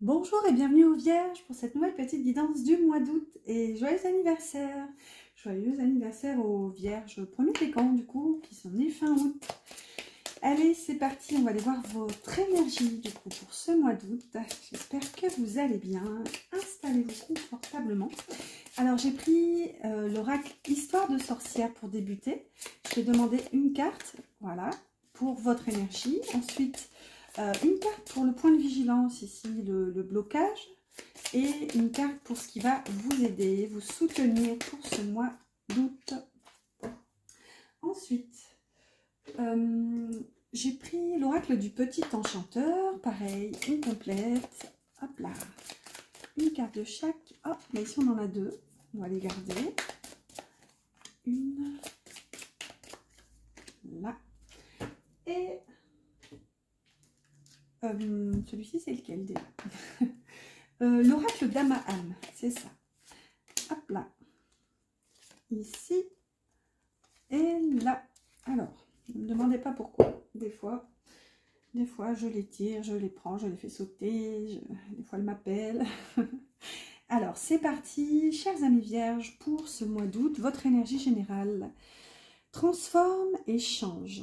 Bonjour et bienvenue aux Vierges pour cette nouvelle petite guidance du mois d'août et joyeux anniversaire! Joyeux anniversaire aux Vierges premier décan du coup qui sont nés fin août. Allez c'est parti, on va aller voir votre énergie du coup pour ce mois d'août. J'espère que vous allez bien, installez-vous confortablement. Alors j'ai pris l'oracle Histoire de sorcière pour débuter. Je vais demander une carte, voilà, pour votre énergie. Ensuite une carte pour le point de vigilance, ici le blocage, et une carte pour ce qui va vous aider, vous soutenir pour ce mois d'août. Ensuite, j'ai pris l'oracle du petit enchanteur, pareil, une complète, hop là, une carte de chaque, oh, mais ici on en a deux, on va les garder, une, là, et celui-ci c'est lequel déjà? L'oracle d'Amahan, c'est ça. Hop là. Ici et là. Alors, ne me demandez pas pourquoi. Des fois, je les tire, je les prends, je les fais sauter. Des fois, elles m'appellent. Alors, c'est parti, chers amis vierges, pour ce mois d'août, votre énergie générale. Transforme et change.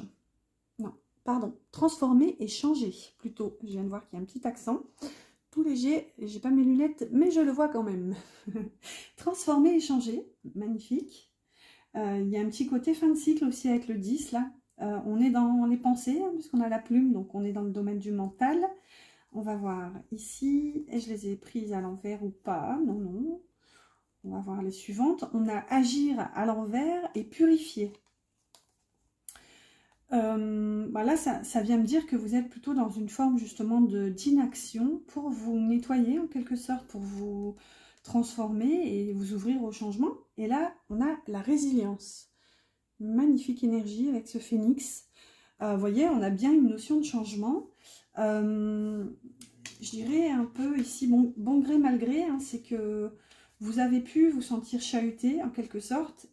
Non, pardon. Transformer et changer, plutôt. Je viens de voir qu'il y a un petit accent. Tout léger, j'ai pas mes lunettes, mais je le vois quand même. Transformer et changer, magnifique. Il y a un petit côté fin de cycle aussi avec le 10 là. On est dans les pensées, hein, puisqu'on a la plume, donc on est dans le domaine du mental. On va voir ici, et je les ai prises à l'envers ou pas, non, non. On va voir les suivantes. On a agir à l'envers et purifier. Là, ça vient me dire que vous êtes plutôt dans une forme justement d'inaction pour vous nettoyer en quelque sorte, pour vous transformer et vous ouvrir au changement. Et là, on a la résilience. Magnifique énergie avec ce phénix. Vous voyez, on a bien une notion de changement. Je dirais un peu ici, bon gré, mal gré, hein, c'est que vous avez pu vous sentir chahuté en quelque sorte.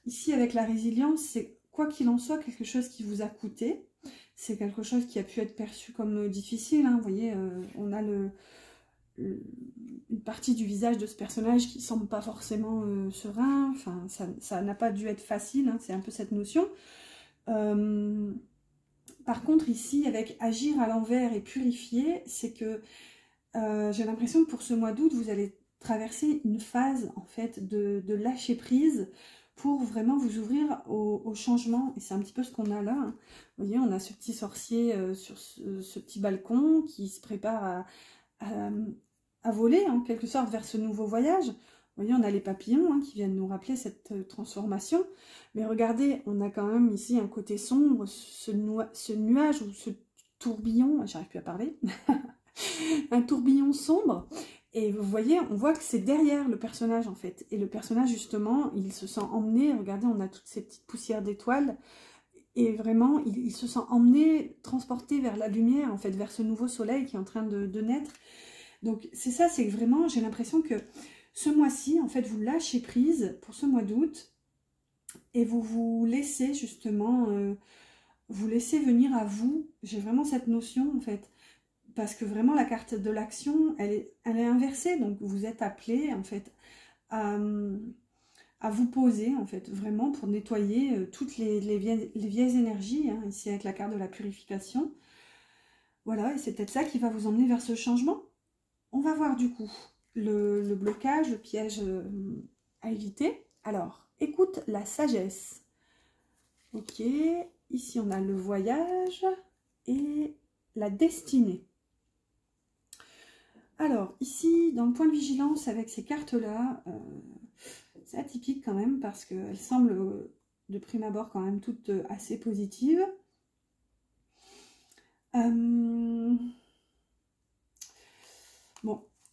Ici, avec la résilience, c'est quoi qu'il en soit, quelque chose qui vous a coûté. C'est quelque chose qui a pu être perçu comme difficile. Hein. Vous voyez, on a une partie du visage de ce personnage qui semble pas forcément serein. Enfin, ça n'a pas dû être facile. Hein. C'est un peu cette notion. Par contre, ici, avec agir à l'envers et purifier, c'est que j'ai l'impression que pour ce mois d'août, vous allez traverser une phase en fait de lâcher prise pour vraiment vous ouvrir au changement. Et c'est un petit peu ce qu'on a là. Hein. Vous voyez, on a ce petit sorcier sur ce petit balcon qui se prépare à voler en quelque sorte vers ce nouveau voyage. Vous voyez, on a les papillons hein, qui viennent nous rappeler cette transformation. Mais regardez, on a quand même ici un côté sombre, ce nuage ou ce tourbillon, j'arrive plus à parler, un tourbillon sombre. Et vous voyez, on voit que c'est derrière le personnage en fait. Et le personnage justement, il se sent emmené. Regardez, on a toutes ces petites poussières d'étoiles. Et vraiment, il se sent emmené, transporté vers la lumière en fait, vers ce nouveau soleil qui est en train de naître. Donc c'est ça, c'est que vraiment, j'ai l'impression que ce mois-ci, en fait, vous lâchez prise pour ce mois d'août. Et vous vous laissez justement, vous laissez venir à vous. J'ai vraiment cette notion en fait. Parce que vraiment la carte de l'action, elle est inversée. Donc vous êtes appelé en fait à vous poser en fait vraiment pour nettoyer toutes les vieilles énergies. Hein, ici avec la carte de la purification. Voilà, et c'est peut-être ça qui va vous emmener vers ce changement. On va voir du coup le blocage, le piège à éviter. Alors, écoute la sagesse. Ok, ici on a le voyage et la destinée. Alors, ici, dans le point de vigilance, avec ces cartes-là, c'est atypique quand même, parce qu'elles semblent, de prime abord, quand même toutes assez positives. Bon,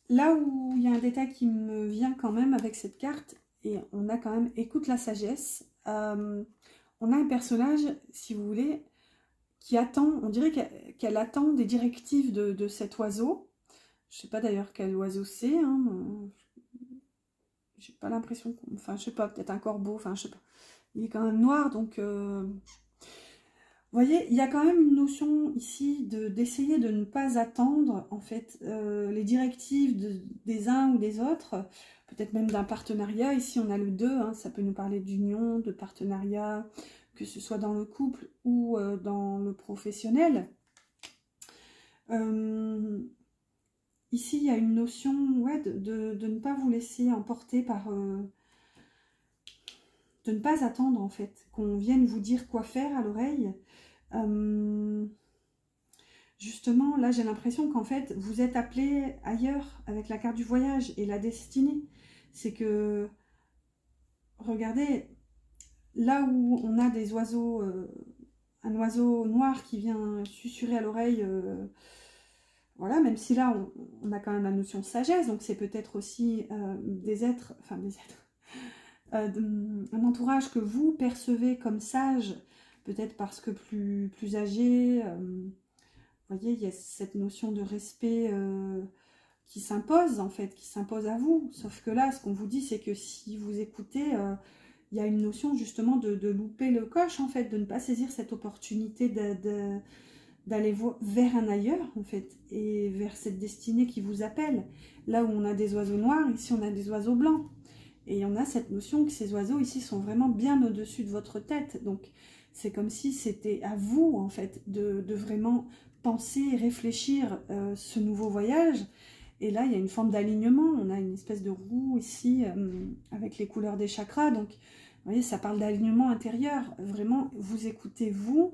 là où il y a un détail qui me vient quand même avec cette carte, et on a quand même, écoute la sagesse, on a un personnage, si vous voulez, qui attend, on dirait qu'elle attend des directives de cet oiseau. Je sais pas d'ailleurs quel oiseau c'est, hein, j'ai pas l'impression, enfin je sais pas, peut-être un corbeau, enfin je sais pas. Il est quand même noir, donc Vous voyez, il y a quand même une notion ici d'essayer de ne pas attendre en fait les directives des uns ou des autres, peut-être même d'un partenariat. Ici on a le 2, hein, ça peut nous parler d'union, de partenariat, que ce soit dans le couple ou dans le professionnel. Ici il y a une notion ouais, de ne pas vous laisser emporter par... de ne pas attendre en fait, qu'on vienne vous dire quoi faire à l'oreille. Justement, là, j'ai l'impression qu'en fait, vous êtes appelé ailleurs avec la carte du voyage et la destinée. C'est que, regardez, là où on a des oiseaux, un oiseau noir qui vient susurrer à l'oreille, voilà, même si là, on a quand même la notion de sagesse, donc c'est peut-être aussi des êtres, enfin des êtres, un entourage que vous percevez comme sage, peut-être parce que plus âgé. Vous voyez, il y a cette notion de respect qui s'impose, en fait, qui s'impose à vous. Sauf que là, ce qu'on vous dit, c'est que si vous écoutez, il y a une notion justement de louper le coche, en fait, de ne pas saisir cette opportunité d'aller vers un ailleurs, en fait, et vers cette destinée qui vous appelle. Là où on a des oiseaux noirs, ici on a des oiseaux blancs. Et on a cette notion que ces oiseaux ici sont vraiment bien au-dessus de votre tête. Donc c'est comme si c'était à vous, en fait, de vraiment penser, réfléchir ce nouveau voyage. Et là, il y a une forme d'alignement. On a une espèce de roue ici avec les couleurs des chakras. Donc, vous voyez, ça parle d'alignement intérieur. Vraiment, vous écoutez vous.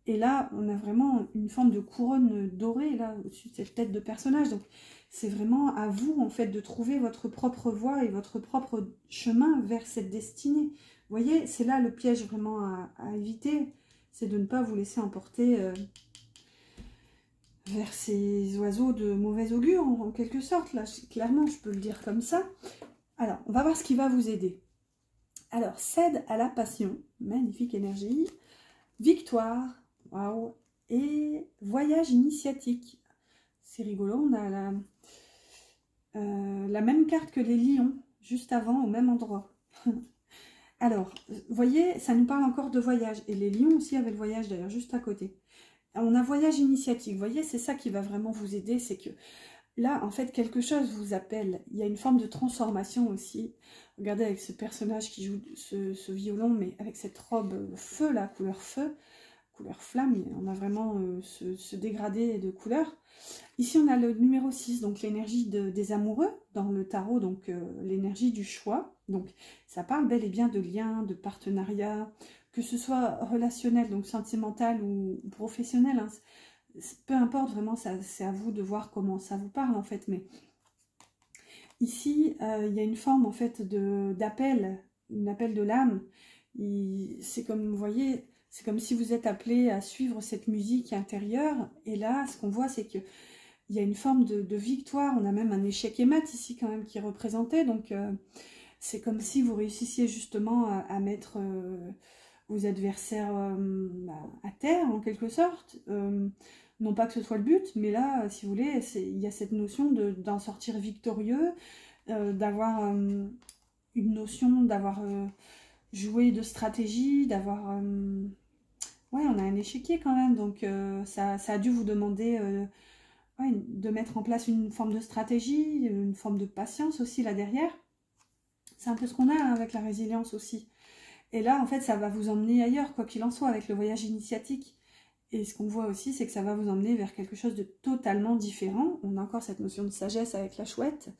Et là, on a vraiment une forme de couronne dorée, là, au-dessus de cette tête de personnage. Donc, c'est vraiment à vous, en fait, de trouver votre propre voie et votre propre chemin vers cette destinée. Vous voyez, c'est là le piège vraiment à éviter. C'est de ne pas vous laisser emporter vers ces oiseaux de mauvais augure, en quelque sorte. Là, clairement, je peux le dire comme ça. Alors, on va voir ce qui va vous aider. Alors, cède à la passion. Magnifique énergie. Victoire. Waouh. Et voyage initiatique. C'est rigolo, on a la même carte que les lions, juste avant, au même endroit. Alors, vous voyez, ça nous parle encore de voyage. Et les lions aussi avaient le voyage, d'ailleurs, juste à côté. On a voyage initiatique. Vous voyez, c'est ça qui va vraiment vous aider. C'est que là, en fait, quelque chose vous appelle. Il y a une forme de transformation aussi. Regardez avec ce personnage qui joue ce violon, mais avec cette robe feu, là, couleur feu. Couleur flamme, on a vraiment ce dégradé de couleurs. Ici, on a le numéro 6, donc l'énergie des amoureux dans le tarot, donc l'énergie du choix. Donc, ça parle bel et bien de lien, de partenariat, que ce soit relationnel, donc sentimental ou professionnel. Hein. Peu importe, vraiment, c'est à vous de voir comment ça vous parle, en fait. Mais ici, il y a une forme, en fait, d'appel, un appel de l'âme. C'est comme, vous voyez... C'est comme si vous êtes appelé à suivre cette musique intérieure. Et là, ce qu'on voit, c'est qu'il y a une forme de victoire. On a même un échec et mat ici quand même qui est représenté. Donc, c'est comme si vous réussissiez justement à mettre vos adversaires à terre, en quelque sorte. Non pas que ce soit le but, mais là, si vous voulez, il y a cette notion d'en sortir victorieux, d'avoir une notion, d'avoir joué de stratégie, d'avoir... Ouais, on a un échiquier quand même, donc ça a dû vous demander ouais, de mettre en place une forme de stratégie, une forme de patience aussi là derrière. C'est un peu ce qu'on a hein, avec la résilience aussi. Et là, en fait, ça va vous emmener ailleurs, quoi qu'il en soit, avec le voyage initiatique. Et ce qu'on voit aussi, c'est que ça va vous emmener vers quelque chose de totalement différent. On a encore cette notion de sagesse avec la chouette.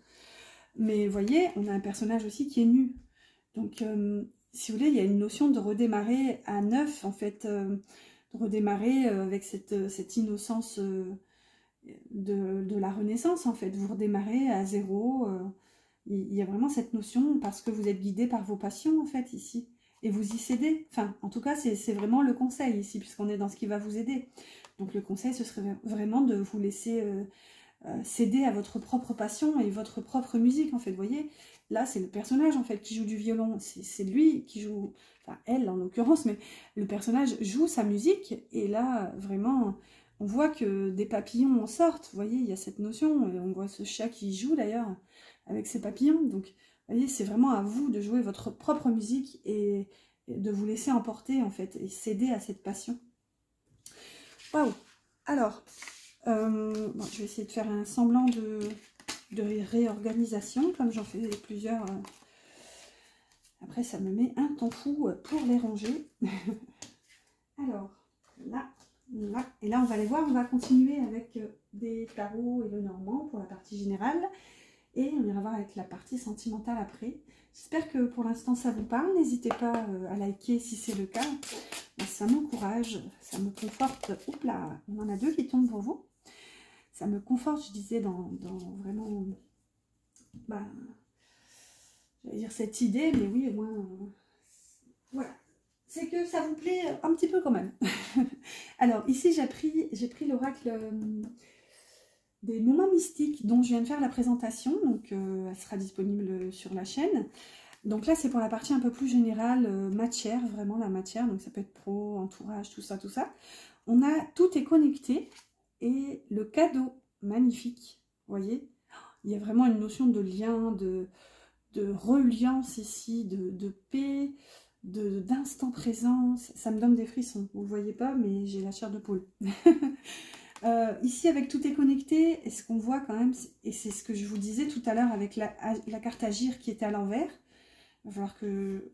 Mais vous voyez, on a un personnage aussi qui est nu. Donc... si vous voulez, il y a une notion de redémarrer à neuf, en fait, de redémarrer avec cette innocence de la Renaissance, en fait. Vous redémarrez à zéro. Il y a vraiment cette notion parce que vous êtes guidé par vos passions, en fait, ici. Et vous y cédez. Enfin, en tout cas, c'est vraiment le conseil ici, puisqu'on est dans ce qui va vous aider. Donc, le conseil, ce serait vraiment de vous laisser... céder à votre propre passion et votre propre musique, en fait, vous voyez. Là, c'est le personnage, en fait, qui joue du violon. C'est lui qui joue, enfin, elle, en l'occurrence, mais le personnage joue sa musique. Et là, vraiment, on voit que des papillons en sortent. Vous voyez, il y a cette notion. Et on voit ce chat qui joue, d'ailleurs, avec ses papillons. Donc, vous voyez, c'est vraiment à vous de jouer votre propre musique et de vous laisser emporter, en fait, et céder à cette passion. Waouh! Alors, bon, je vais essayer de faire un semblant de réorganisation, comme j'en fais plusieurs. Après, ça me met un temps fou pour les ranger. Alors, là, là, et là, on va les voir. On va continuer avec des tarots et le normand pour la partie générale. Et on ira voir avec la partie sentimentale après. J'espère que pour l'instant, ça vous parle. N'hésitez pas à liker si c'est le cas. Ça m'encourage, ça me conforte. Oups là, on en a deux qui tombent pour vous. Ça me conforte, je disais, dans vraiment... Bah, j'allais dire cette idée, mais oui, au moins... voilà. C'est que ça vous plaît un petit peu quand même. Alors, ici, j'ai pris l'oracle des moments mystiques dont je viens de faire la présentation. Donc, elle sera disponible sur la chaîne. Donc là, c'est pour la partie un peu plus générale, matière, vraiment la matière. Donc, ça peut être pro, entourage, tout ça, tout ça. On a, tout est connecté. Et le cadeau, magnifique, vous voyez, il y a vraiment une notion de lien, de reliance ici, de paix, d'instant présent. Ça me donne des frissons, vous ne voyez pas, mais j'ai la chair de poule. Ici, avec tout est connecté, et ce qu'on voit quand même, et c'est ce que je vous disais tout à l'heure avec la carte Agir qui était à l'envers, il va falloir que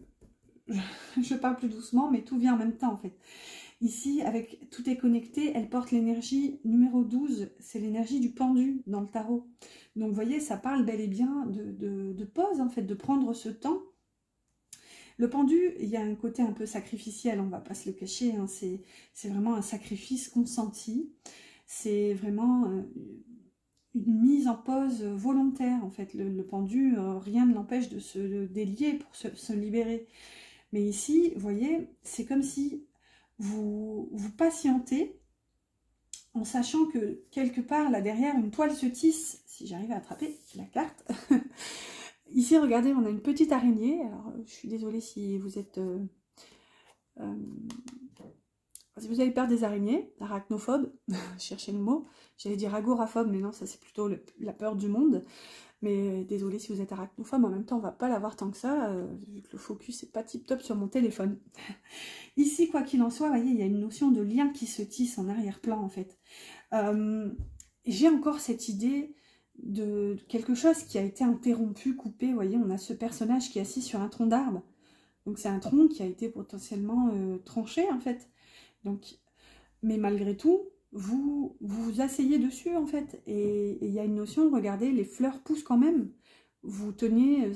je parle plus doucement, mais tout vient en même temps en fait. Ici, avec tout est connecté, elle porte l'énergie numéro 12, c'est l'énergie du pendu dans le tarot. Donc, vous voyez, ça parle bel et bien de pause, en fait, de prendre ce temps. Le pendu, il y a un côté un peu sacrificiel, on ne va pas se le cacher, hein, c'est vraiment un sacrifice consenti. C'est vraiment une mise en pause volontaire, en fait. Le pendu, rien ne l'empêche de se délier pour se libérer. Mais ici, vous voyez, c'est comme si vous patientez en sachant que quelque part là derrière une toile se tisse, si j'arrive à attraper la carte. Ici regardez, on a une petite araignée. Alors je suis désolée si vous êtes si vous avez peur des araignées, arachnophobe, cherchez le mot, j'allais dire agoraphobe, mais non, ça c'est plutôt la peur du monde. Mais désolé si vous êtes arachnophobe, en même temps on va pas l'avoir tant que ça, vu que le focus n'est pas tip top sur mon téléphone. Ici, quoi qu'il en soit, vous voyez, il y a une notion de lien qui se tisse en arrière-plan en fait. J'ai encore cette idée de quelque chose qui a été interrompu, coupé. Vous voyez, on a ce personnage qui est assis sur un tronc d'arbre. Donc c'est un tronc qui a été potentiellement tranché en fait. Donc, mais malgré tout, vous asseyez dessus en fait. Et il y a une notion, regardez, les fleurs poussent quand même. Vous tenez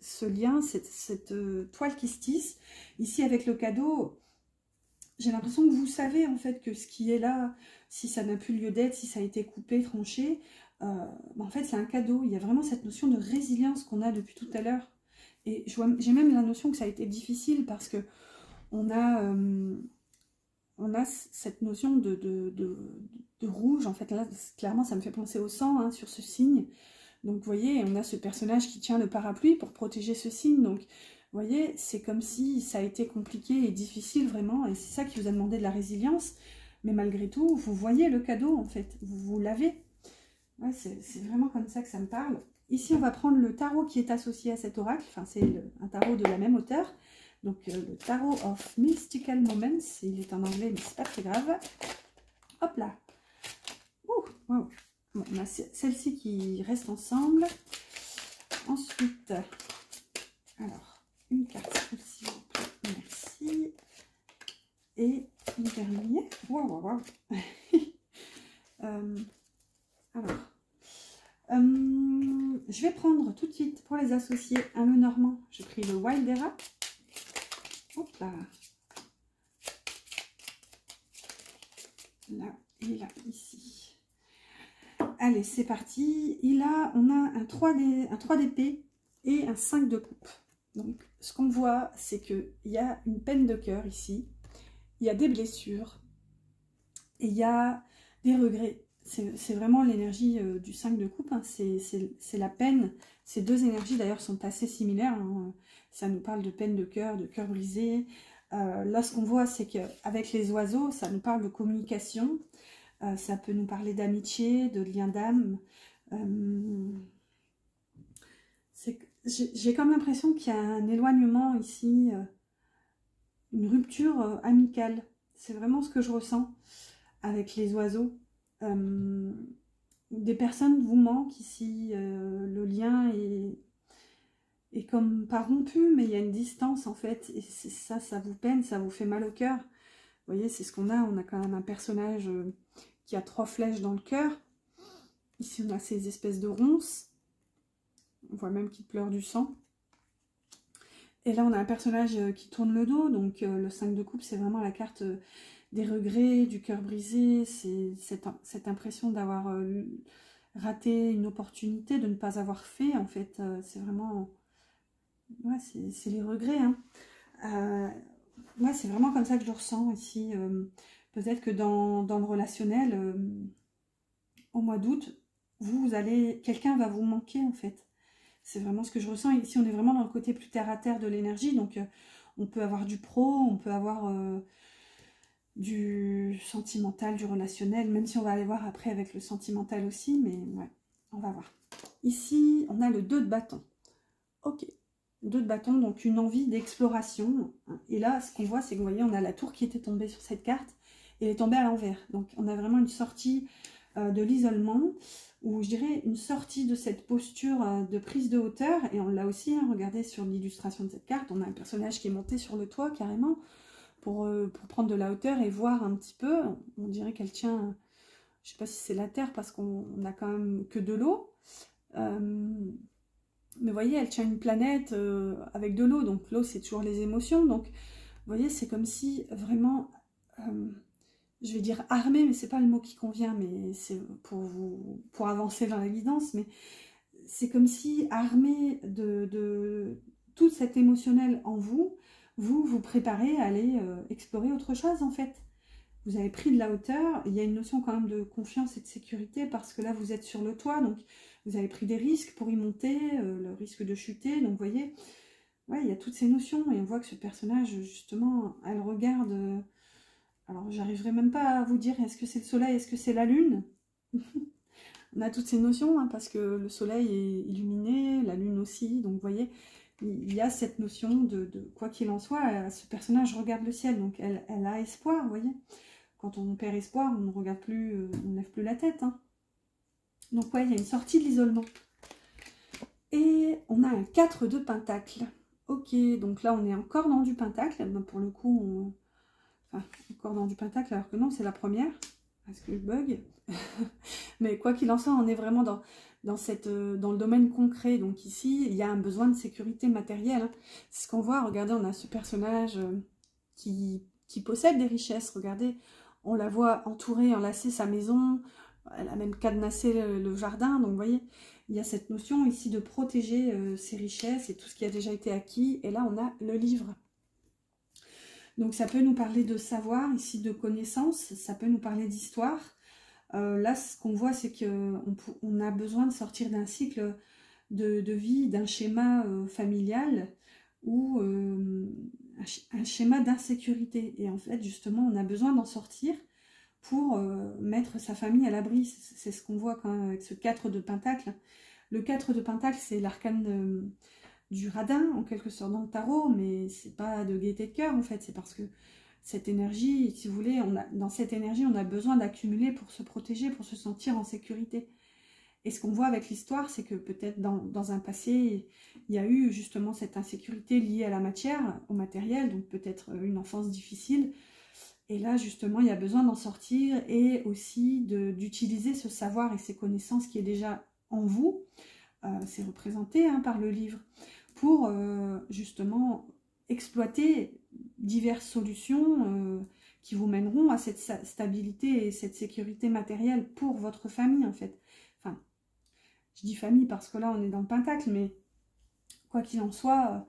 ce lien, cette toile qui se tisse. Ici avec le cadeau, j'ai l'impression que vous savez en fait que ce qui est là, si ça n'a plus lieu d'être, si ça a été coupé, tranché, en fait c'est un cadeau. Il y a vraiment cette notion de résilience qu'on a depuis tout à l'heure. Et j'ai même la notion que ça a été difficile parce que on a cette notion de rouge. En fait là, clairement ça me fait penser au sang hein, sur ce signe. Donc vous voyez, on a ce personnage qui tient le parapluie pour protéger ce signe. Donc vous voyez, c'est comme si ça a été compliqué et difficile vraiment. Et c'est ça qui vous a demandé de la résilience. Mais malgré tout, vous voyez le cadeau en fait. Vous l'avez. Ouais, c'est vraiment comme ça que ça me parle. Ici, on va prendre le tarot qui est associé à cet oracle. Enfin, c'est un tarot de la même auteur. Donc le Tarot of Mystical Moments. Il est en anglais, mais c'est pas très grave. Hop là. Ouh, wow. Bon, on a celle-ci qui reste ensemble. Ensuite, alors, une carte s'il vous plaît. Merci. Et une dernière. Waouh, waouh, waouh. Alors, je vais prendre tout de suite pour les associer un Lenormand. J'ai pris le Wildera. Hop là. Là et là, ici. Allez, c'est parti. On a un 3 d'épée et un 5 de coupe. Donc, ce qu'on voit, c'est qu'il y a une peine de cœur ici. Il y a des blessures. Et il y a des regrets. C'est vraiment l'énergie du 5 de coupe. Hein. C'est la peine. Ces deux énergies, d'ailleurs, sont assez similaires. Hein. Ça nous parle de peine de cœur brisé. Là, ce qu'on voit, c'est qu'avec les oiseaux, ça nous parle de communication. Ça peut nous parler d'amitié, de lien d'âme. J'ai comme l'impression qu'il y a un éloignement ici, une rupture amicale. C'est vraiment ce que je ressens. avec les oiseaux. Des personnes vous manquent ici, le lien est comme pas rompu, mais il y a une distance en fait, et ça, ça vous peine, ça vous fait mal au cœur. Vous voyez, c'est ce qu'on a quand même un personnage qui a 3 flèches dans le cœur. Ici, on a ces espèces de ronces. On voit même qu'il pleure du sang. Et là, on a un personnage qui tourne le dos. Donc, le 5 de coupe, c'est vraiment la carte des regrets, du cœur brisé. C'est cette impression d'avoir raté une opportunité, de ne pas avoir fait. En fait, c'est vraiment... Ouais, c'est les regrets. Hein. Ouais, c'est vraiment comme ça que je le ressens ici. Peut-être que dans le relationnel, au mois d'août, quelqu'un va vous manquer en fait. C'est vraiment ce que je ressens. Ici, on est vraiment dans le côté plus terre à terre de l'énergie. Donc, on peut avoir du pro, on peut avoir du sentimental, du relationnel, même si on va aller voir après avec le sentimental aussi. Mais ouais, on va voir. Ici, on a le 2 de bâton. Ok. 2 de bâton, donc une envie d'exploration. Et là, ce qu'on voit, c'est que vous voyez, on a la tour qui était tombée sur cette carte. Et elle est tombée à l'envers. Donc, on a vraiment une sortie de l'isolement, ou je dirais une sortie de cette posture de prise de hauteur. Et on l'a aussi, hein, regardez sur l'illustration de cette carte, on a un personnage qui est monté sur le toit carrément pour prendre de la hauteur et voir un petit peu. On dirait qu'elle tient, je sais pas si c'est la terre parce qu'on n'a quand même que de l'eau. Mais vous voyez, elle tient une planète avec de l'eau. Donc l'eau, c'est toujours les émotions. Donc, vous voyez, c'est comme si vraiment... je vais dire armé, mais c'est pas le mot qui convient, mais c'est pour avancer dans la guidance, mais c'est comme si armé de tout cet émotionnel en vous, vous préparez à aller explorer autre chose en fait. Vous avez pris de la hauteur, il y a une notion quand même de confiance et de sécurité parce que là vous êtes sur le toit, donc vous avez pris des risques pour y monter, le risque de chuter, donc vous voyez, ouais, il y a toutes ces notions et on voit que ce personnage justement, elle regarde... Alors, j'arriverai même pas à vous dire est-ce que c'est le soleil, est-ce que c'est la lune. On a toutes ces notions, hein, parce que le soleil est illuminé, la lune aussi. Donc, vous voyez, il y a cette notion de quoi qu'il en soit, ce personnage regarde le ciel. Donc, elle a espoir, vous voyez. Quand on perd espoir, on ne regarde plus, on ne lève plus la tête. Hein. Donc, ouais, il y a une sortie de l'isolement. Et on a un 4 de pentacle. Ok, donc là, on est encore dans du pentacle. Ben, pour le coup, encore dans du pentacle, alors que non, c'est la première. Est-ce que je bug? Mais quoi qu'il en soit, on est vraiment dans le domaine concret. Donc ici, il y a un besoin de sécurité matérielle. Hein. C'est ce qu'on voit. Regardez, on a ce personnage qui possède des richesses. Regardez, on la voit entourée, enlacer sa maison. Elle a même cadenassé le jardin. Donc vous voyez, il y a cette notion ici de protéger ses richesses et tout ce qui a déjà été acquis. Et là, on a le livre. Donc ça peut nous parler de savoir, ici de connaissances, ça peut nous parler d'histoire. Là, ce qu'on voit, c'est qu'on a besoin de sortir d'un cycle de vie, d'un schéma familial ou un schéma d'insécurité. Et en fait, justement, on a besoin d'en sortir pour mettre sa famille à l'abri. C'est ce qu'on voit quand même avec ce 4 de pentacle. Le 4 de pentacle, c'est l'arcane... du radin, en quelque sorte, dans le tarot, mais c'est pas de gaieté de cœur, en fait, c'est parce que cette énergie, si vous voulez, dans cette énergie, on a besoin d'accumuler pour se protéger, pour se sentir en sécurité. Et ce qu'on voit avec l'histoire, c'est que peut-être dans un passé, il y a eu justement cette insécurité liée à la matière, au matériel, donc peut-être une enfance difficile. Et là, justement, il y a besoin d'en sortir et aussi d'utiliser ce savoir et ces connaissances qui est déjà en vous. C'est représenté hein, par le livre, pour justement exploiter diverses solutions qui vous mèneront à cette stabilité et cette sécurité matérielle pour votre famille en fait. Enfin, je dis famille parce que là on est dans le pentacle, mais quoi qu'il en soit,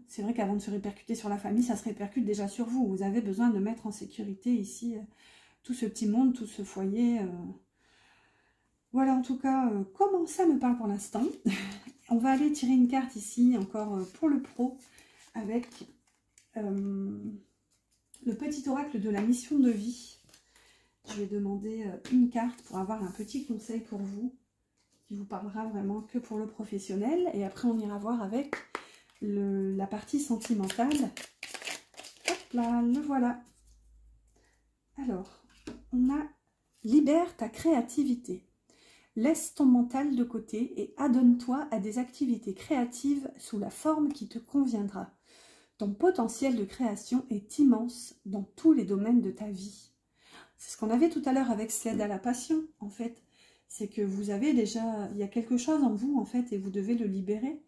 c'est vrai qu'avant de se répercuter sur la famille, ça se répercute déjà sur vous. Vous avez besoin de mettre en sécurité ici tout ce petit monde, tout ce foyer. Voilà en tout cas comment ça me parle pour l'instant. On va aller tirer une carte ici, encore pour le pro, avec le petit oracle de la mission de vie. Je vais demander une carte pour avoir un petit conseil pour vous, qui vous parlera vraiment que pour le professionnel. Et après, on ira voir avec la partie sentimentale. Hop là, le voilà. Alors, on a Libère ta créativité. Laisse ton mental de côté et adonne-toi à des activités créatives sous la forme qui te conviendra. Ton potentiel de création est immense dans tous les domaines de ta vie. C'est ce qu'on avait tout à l'heure avec Sled à la passion, en fait. C'est que vous avez déjà, il y a quelque chose en vous, en fait, et vous devez le libérer.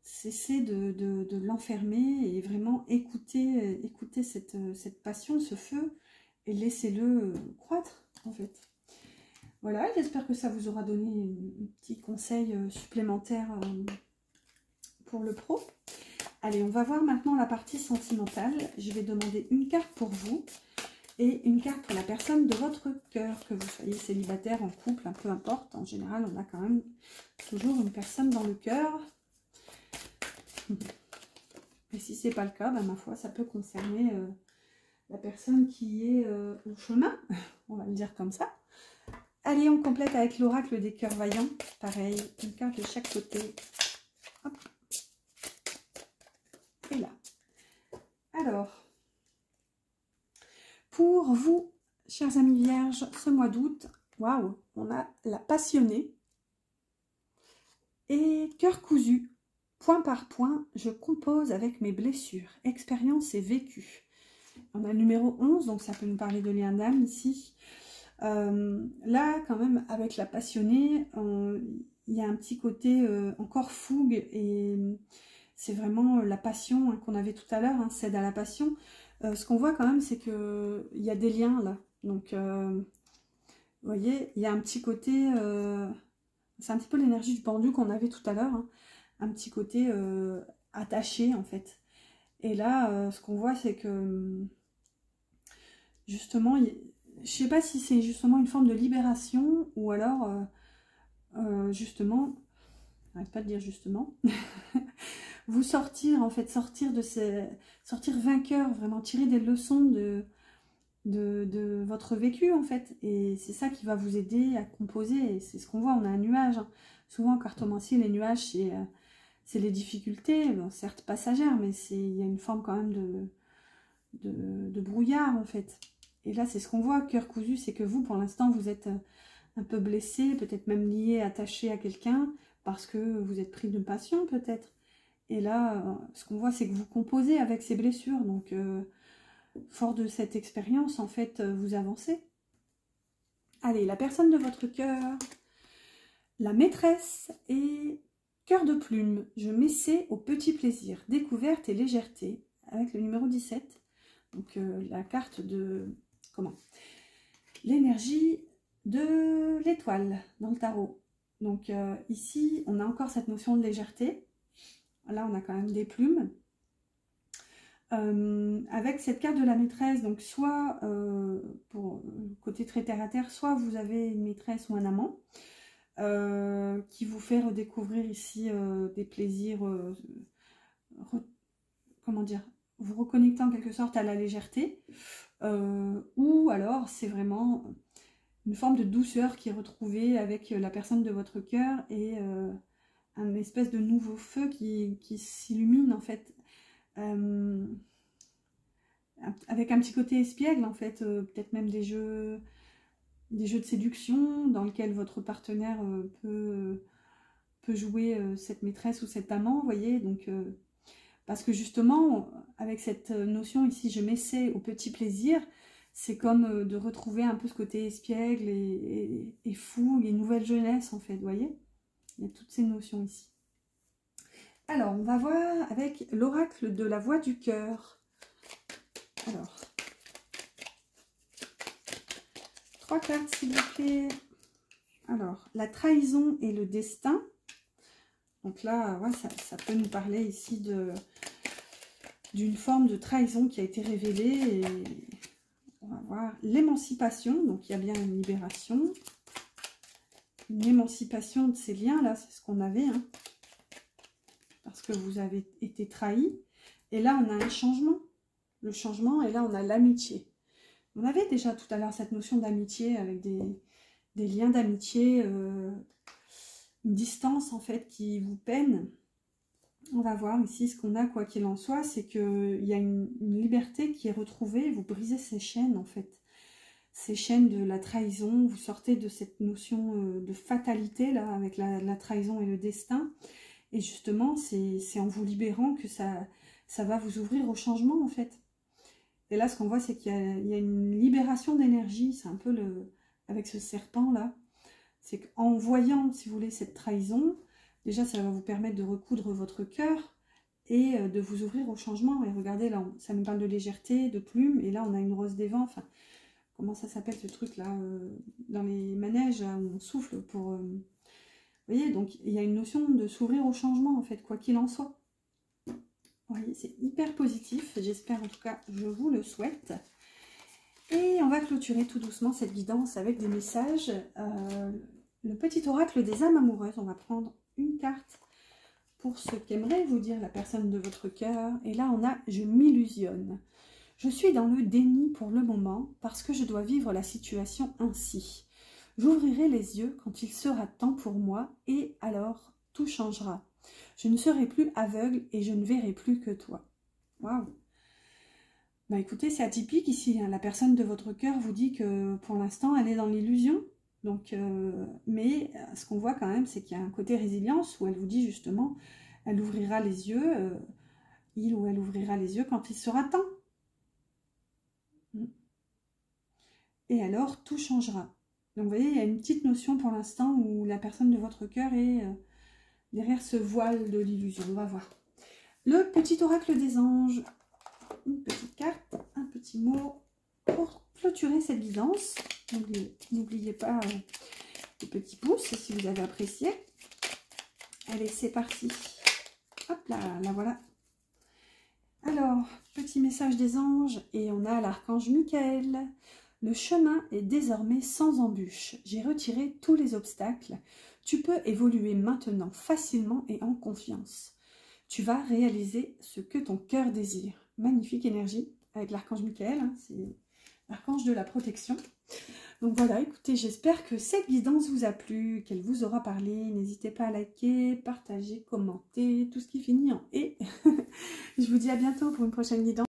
Cessez de l'enfermer et vraiment écouter cette passion, ce feu, et laissez-le croître, en fait. Voilà, j'espère que ça vous aura donné un petit conseil supplémentaire pour le pro. Allez, on va voir maintenant la partie sentimentale. Je vais demander une carte pour vous et une carte pour la personne de votre cœur, que vous soyez célibataire, en couple, peu importe. En général, on a quand même toujours une personne dans le cœur. Et si ce n'est pas le cas, ben, ma foi, ça peut concerner la personne qui est au chemin, on va le dire comme ça. Allez, on complète avec l'oracle des cœurs vaillants. Pareil, une carte de chaque côté. Hop. Et là. Alors, pour vous, chers amis vierges, ce mois d'août, waouh, on a la passionnée et cœur cousu. Point par point, je compose avec mes blessures, expériences et vécus. On a le numéro 11, donc ça peut nous parler de lien d'âme ici. Là, quand même, avec la passionnée, il y a un petit côté encore fougue et c'est vraiment la passion qu'on avait tout à l'heure, cède à la passion. Ce qu'on voit quand même, c'est qu'il y a des liens là. Donc, vous voyez, il y a un petit côté, c'est un petit peu l'énergie du pendu qu'on avait tout à l'heure, un petit côté attaché en fait. Et là, ce qu'on voit, c'est que justement, je ne sais pas si c'est justement une forme de libération ou alors, justement, j'arrête pas de dire justement, vous sortir, en fait, sortir vainqueur, vraiment tirer des leçons de votre vécu, en fait. Et c'est ça qui va vous aider à composer. C'est ce qu'on voit, on a un nuage. Souvent, en cartomancie, les nuages, c'est les difficultés, bon, certes passagères, mais il y a une forme quand même de brouillard, en fait. Et là, c'est ce qu'on voit, cœur cousu, c'est que vous, pour l'instant, vous êtes un peu blessé, peut-être même lié, attaché à quelqu'un, parce que vous êtes pris d'une passion, peut-être. Et là, ce qu'on voit, c'est que vous composez avec ces blessures. Donc, fort de cette expérience, en fait, vous avancez. Allez, la personne de votre cœur, la maîtresse et cœur de plume. Je m'essaie au petit plaisir, découverte et légèreté, avec le numéro 17. Donc, la carte de... Comment? L'énergie de l'étoile dans le tarot. Donc ici, on a encore cette notion de légèreté. Là, on a quand même des plumes. Avec cette carte de la maîtresse, donc soit pour le côté très terre à terre, soit vous avez une maîtresse ou un amant qui vous fait redécouvrir ici des plaisirs, comment dire, vous reconnecter en quelque sorte à la légèreté. Ou alors c'est vraiment une forme de douceur qui est retrouvée avec la personne de votre cœur et un espèce de nouveau feu qui s'illumine en fait, avec un petit côté espiègle en fait, peut-être même des jeux de séduction dans lesquels votre partenaire peut jouer cette maîtresse ou cet amant, vous voyez, donc parce que justement, avec cette notion ici, je m'essaie au petit plaisir, c'est comme de retrouver un peu ce côté espiègle et fougue et nouvelle jeunesse, en fait, vous voyez. Il y a toutes ces notions ici. Alors, on va voir avec l'oracle de la voix du cœur. Alors, 3 cartes, s'il vous plaît. Alors, la trahison et le destin. Donc là, ouais, ça peut nous parler ici d'une forme de trahison qui a été révélée. Et on va voir l'émancipation. Donc il y a bien une libération. Une émancipation de ces liens-là, c'est ce qu'on avait. Parce que vous avez été trahi. Et là, on a un changement. Le changement, et là, on a l'amitié. On avait déjà tout à l'heure cette notion d'amitié avec des liens d'amitié, une distance en fait qui vous peine. On va voir ici ce qu'on a, quoi qu'il en soit, c'est qu'il y a une liberté qui est retrouvée, vous brisez ces chaînes en fait. ces chaînes de la trahison, vous sortez de cette notion de fatalité, là, avec la trahison et le destin. Et justement, c'est en vous libérant que ça va vous ouvrir au changement, en fait. Et là, ce qu'on voit, c'est qu'il y a une libération d'énergie. C'est un peu avec ce serpent-là. C'est qu'en voyant, si vous voulez, cette trahison, déjà, ça va vous permettre de recoudre votre cœur et de vous ouvrir au changement. Et regardez, là, ça nous parle de légèreté, de plume. Et là, on a une rose des vents. Enfin, comment ça s'appelle ce truc-là dans les manèges, là, où on souffle pour... Vous voyez, donc il y a une notion de s'ouvrir au changement, en fait, quoi qu'il en soit. Vous voyez, c'est hyper positif. J'espère, en tout cas, je vous le souhaite. Et on va clôturer tout doucement cette guidance avec des messages. Le petit oracle des âmes amoureuses. On va prendre une carte pour ce qu'aimerait vous dire la personne de votre cœur. Et là, on a « Je m'illusionne ». Je suis dans le déni pour le moment parce que je dois vivre la situation ainsi. J'ouvrirai les yeux quand il sera temps pour moi et alors tout changera. Je ne serai plus aveugle et je ne verrai plus que toi. Waouh! Bah écoutez, c'est atypique ici. Hein. La personne de votre cœur vous dit que pour l'instant, elle est dans l'illusion. Donc, mais ce qu'on voit quand même, c'est qu'il y a un côté résilience où elle vous dit justement, elle ouvrira les yeux, il ou elle ouvrira les yeux quand il sera temps. Et alors, tout changera. Donc, vous voyez, il y a une petite notion pour l'instant où la personne de votre cœur est derrière ce voile de l'illusion. On va voir. Le petit oracle des anges. Une petite carte, un petit mot pour clôturer cette guidance. N'oubliez pas les petits pouces si vous avez apprécié. Allez, c'est parti. Hop là, la voilà. Alors, petit message des anges, et on a l'archange Michael. Le chemin est désormais sans embûche. J'ai retiré tous les obstacles. Tu peux évoluer maintenant facilement et en confiance. Tu vas réaliser ce que ton cœur désire. Magnifique énergie avec l'archange Michael. Hein, c'est l'archange de la protection. Donc voilà, écoutez, j'espère que cette guidance vous a plu, qu'elle vous aura parlé. N'hésitez pas à liker, partager, commenter, tout ce qui finit en « et ». Je vous dis à bientôt pour une prochaine guidance.